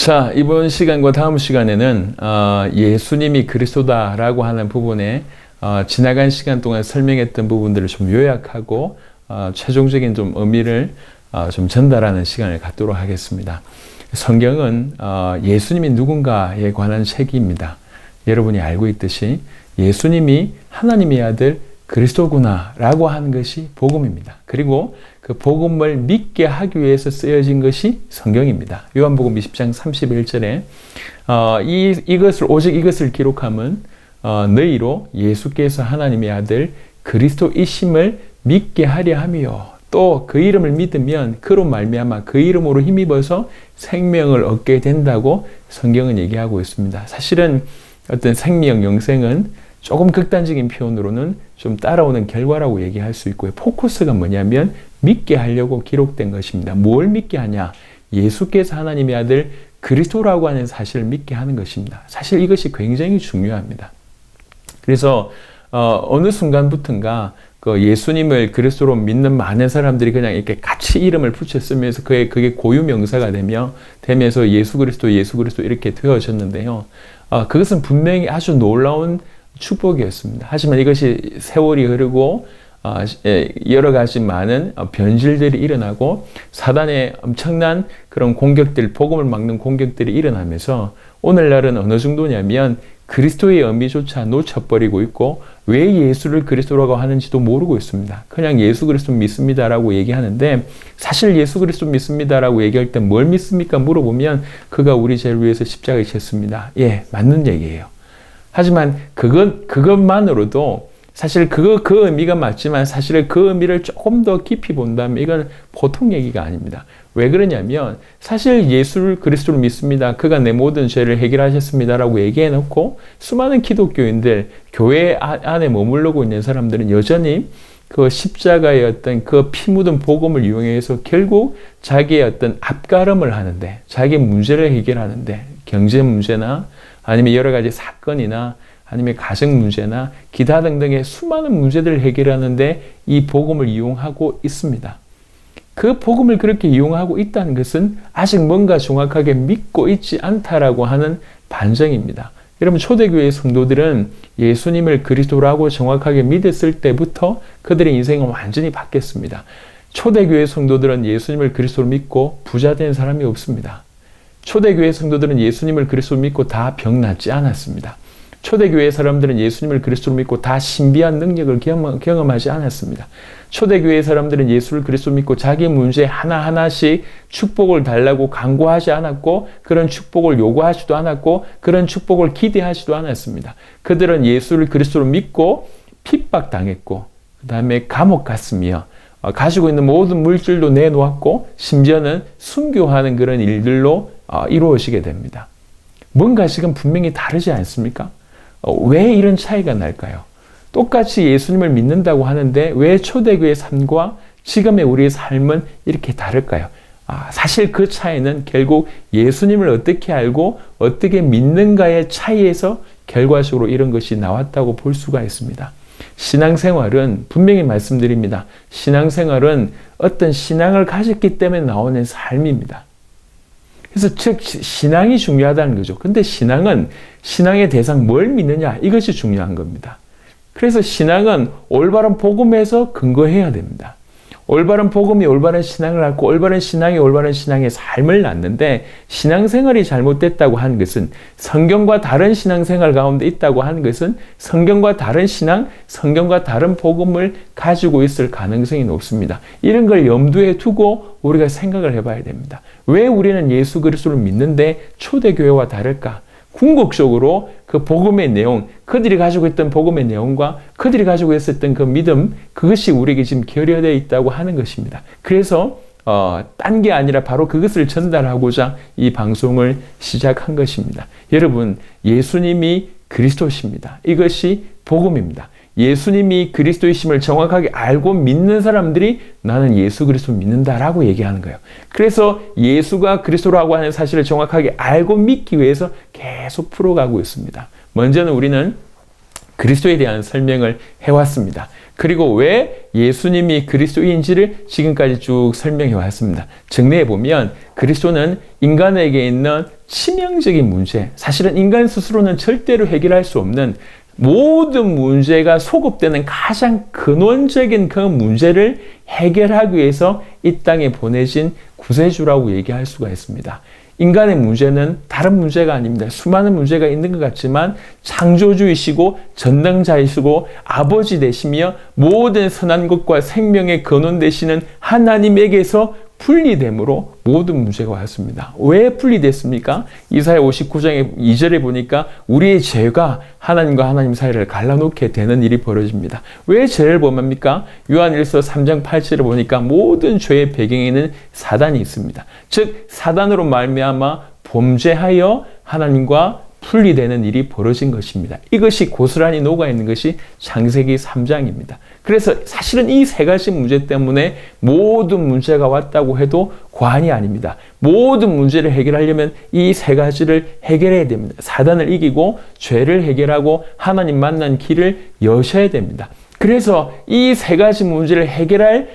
자, 이번 시간과 다음 시간에는 예수님이 그리스도다라고 하는 부분에 지나간 시간 동안 설명했던 부분들을 좀 요약하고 최종적인 좀 의미를 좀 전달하는 시간을 갖도록 하겠습니다. 성경은 예수님이 누군가에 관한 책입니다. 여러분이 알고 있듯이 예수님이 하나님의 아들 그리스도구나 라고 하는 것이 복음입니다. 그리고 그 복음을 믿게 하기 위해서 쓰여진 것이 성경입니다. 요한복음 20장 31절에 오직 이것을 기록함은 너희로 예수께서 하나님의 아들 그리스도이심을 믿게 하려 함이요. 또 그 이름을 믿으면 그로 말미암아 그 이름으로 힘입어서 생명을 얻게 된다고 성경은 얘기하고 있습니다. 사실은 어떤 생명, 영생은 조금 극단적인 표현으로는 좀 따라오는 결과라고 얘기할 수 있고요. 포커스가 뭐냐면 믿게 하려고 기록된 것입니다. 뭘 믿게 하냐? 예수께서 하나님의 아들 그리스도라고 하는 사실을 믿게 하는 것입니다. 사실 이것이 굉장히 중요합니다. 그래서 어느 순간부터인가 그 예수님을 그리스도로 믿는 많은 사람들이 그냥 이렇게 같이 이름을 붙여 쓰면서 그게 고유 명사가 되면서 예수 그리스도 이렇게 되어졌는데요. 그것은 분명히 아주 놀라운 축복이었습니다. 하지만 이것이 세월이 흐르고 여러 가지 많은 변질들이 일어나고 사단의 엄청난 그런 공격들, 복음을 막는 공격들이 일어나면서 오늘날은 어느 정도냐면 그리스도의 의미조차 놓쳐버리고 있고 왜 예수를 그리스도라고 하는지도 모르고 있습니다. 그냥 예수 그리스도 믿습니다라고 얘기하는데 사실 예수 그리스도 믿습니다라고 얘기할 때 뭘 믿습니까? 물어보면 그가 우리 죄를 위해서 십자가에 졌습니다. 예, 맞는 얘기예요. 하지만 그것만으로도 사실 그 의미가 맞지만 사실은 그 의미를 조금 더 깊이 본다면 이건 보통 얘기가 아닙니다. 왜 그러냐면 사실 예수를 그리스도를 믿습니다. 그가 내 모든 죄를 해결하셨습니다라고 얘기해 놓고 수많은 기독교인들, 교회 안에 머무르고 있는 사람들은 여전히 그 십자가의 어떤 그 피 묻은 복음을 이용해서 결국 자기의 어떤 앞가름을 하는데 자기 문제를 해결하는데 경제 문제나 아니면 여러 가지 사건이나 아니면 가정 문제나 기타 등등의 수많은 문제들을 해결하는데 이 복음을 이용하고 있습니다. 그 복음을 그렇게 이용하고 있다는 것은 아직 뭔가 정확하게 믿고 있지 않다라고 하는 반증입니다. 여러분 초대교회 성도들은 예수님을 그리스도라고 정확하게 믿었을 때부터 그들의 인생은 완전히 바뀌었습니다. 초대교회 성도들은 예수님을 그리스도로 믿고 부자 된 사람이 없습니다. 초대교회 성도들은 예수님을 그리스도로 믿고 다 병 낫지 않았습니다. 초대교회 사람들은 예수님을 그리스도로 믿고 다 신비한 능력을 경험하지 않았습니다. 초대교회 사람들은 예수를 그리스도로 믿고 자기 문제 하나하나씩 축복을 달라고 간구하지 않았고 그런 축복을 요구하지도 않았고 그런 축복을 기대하지도 않았습니다. 그들은 예수를 그리스도로 믿고 핍박당했고 그 다음에 감옥 갔으며 가지고 있는 모든 물질도 내놓았고 심지어는 순교하는 그런 일들로 이루어지게 됩니다. 뭔가 지금 분명히 다르지 않습니까? 왜 이런 차이가 날까요? 똑같이 예수님을 믿는다고 하는데 왜 초대교회의 삶과 지금의 우리의 삶은 이렇게 다를까요? 사실 그 차이는 결국 예수님을 어떻게 알고 어떻게 믿는가의 차이에서 결과적으로 이런 것이 나왔다고 볼 수가 있습니다. 신앙생활은 분명히 말씀드립니다. 신앙생활은 어떤 신앙을 가졌기 때문에 나오는 삶입니다. 그래서 즉 신앙이 중요하다는 거죠. 근데 신앙은 신앙의 대상 뭘 믿느냐 이것이 중요한 겁니다. 그래서 신앙은 올바른 복음에서 근거해야 됩니다. 올바른 복음이 올바른 신앙을 갖고 올바른 신앙이 올바른 신앙의 삶을 낳는데 신앙생활이 잘못됐다고 하는 것은 성경과 다른 신앙생활 가운데 있다고 하는 것은 성경과 다른 신앙, 성경과 다른 복음을 가지고 있을 가능성이 높습니다. 이런 걸 염두에 두고 우리가 생각을 해봐야 됩니다. 왜 우리는 예수 그리스도를 믿는데 초대교회와 다를까? 궁극적으로 그 복음의 내용, 그들이 가지고 있던 복음의 내용과 그들이 가지고 있었던 그 믿음, 그것이 우리에게 지금 결여되어 있다고 하는 것입니다. 그래서 딴 게 아니라 바로 그것을 전달하고자 이 방송을 시작한 것입니다. 여러분, 예수님이 그리스도십니다. 이것이 복음입니다. 예수님이 그리스도이심을 정확하게 알고 믿는 사람들이 나는 예수 그리스도 믿는다라고 얘기하는 거예요. 그래서 예수가 그리스도라고 하는 사실을 정확하게 알고 믿기 위해서 계속 풀어가고 있습니다. 먼저는 우리는 그리스도에 대한 설명을 해왔습니다. 그리고 왜 예수님이 그리스도인지를 지금까지 쭉 설명해 왔습니다. 정리해 보면 그리스도는 인간에게 있는 치명적인 문제, 사실은 인간 스스로는 절대로 해결할 수 없는 모든 문제가 소급되는 가장 근원적인 그 문제를 해결하기 위해서 이 땅에 보내진 구세주라고 얘기할 수가 있습니다. 인간의 문제는 다른 문제가 아닙니다. 수많은 문제가 있는 것 같지만 창조주이시고 전능자이시고 아버지 되시며 모든 선한 것과 생명의 근원 되시는 하나님에게서 분리됨으로 모든 문제가 왔습니다. 왜 분리됐습니까? 이사야 59장의 2절에 보니까 우리의 죄가 하나님과 하나님 사이를 갈라놓게 되는 일이 벌어집니다. 왜 죄를 범합니까? 요한일서 3장 8절에 보니까 모든 죄의 배경에는 사단이 있습니다. 즉 사단으로 말미암아 범죄하여 하나님과 분리되는 일이 벌어진 것입니다. 이것이 고스란히 녹아있는 것이 창세기 3장입니다. 그래서 사실은 이 세 가지 문제 때문에 모든 문제가 왔다고 해도 과언이 아닙니다. 모든 문제를 해결하려면 이 세 가지를 해결해야 됩니다. 사단을 이기고 죄를 해결하고 하나님 만난 길을 여셔야 됩니다. 그래서 이 세 가지 문제를 해결할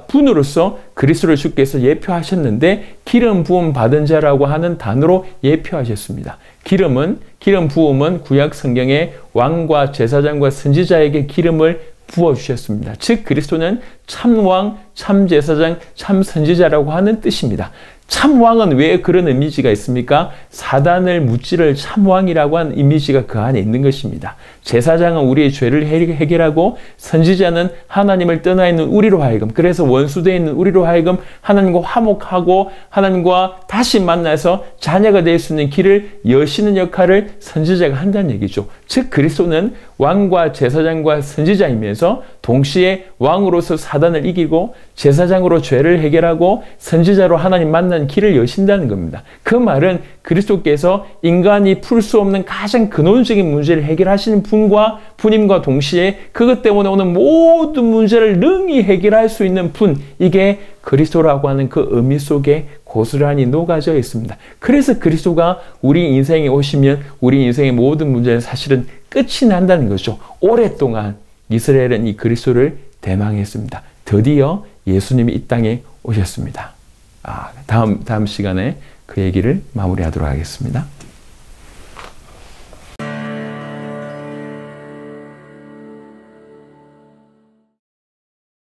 분으로서 그리스도를 주께서 예표하셨는데 기름 부음 받은 자라고 하는 단어로 예표하셨습니다. 기름 부음은 구약 성경에 왕과 제사장과 선지자에게 기름을 부어주셨습니다. 즉 그리스도는 참왕, 참제사장, 참선지자라고 하는 뜻입니다. 참왕은 왜 그런 이미지가 있습니까? 사단을 무찌를 참왕이라고 하는 이미지가 그 안에 있는 것입니다. 제사장은 우리의 죄를 해결하고 선지자는 하나님을 떠나 있는 우리로 하여금, 그래서 원수되어 있는 우리로 하여금 하나님과 화목하고 하나님과 다시 만나서 자녀가 될 수 있는 길을 여시는 역할을 선지자가 한다는 얘기죠. 즉 그리스도는 왕과 제사장과 선지자이면서 동시에 왕으로서 사단을 이기고 제사장으로 죄를 해결하고 선지자로 하나님 만난 길을 여신다는 겁니다. 그 말은 그리스도께서 인간이 풀 수 없는 가장 근원적인 문제를 해결하시는 분임과 동시에 그것 때문에 오는 모든 문제를 능히 해결할 수 있는 분, 이게 그리스도라고 하는 그 의미 속에 고스란히 녹아져 있습니다. 그래서 그리스도가 우리 인생에 오시면 우리 인생의 모든 문제는 사실은 끝이 난다는 거죠. 오랫동안 이스라엘은 이 그리스도를 대망했습니다. 드디어 예수님이 이 땅에 오셨습니다. 다음 시간에 그 얘기를 마무리하도록 하겠습니다.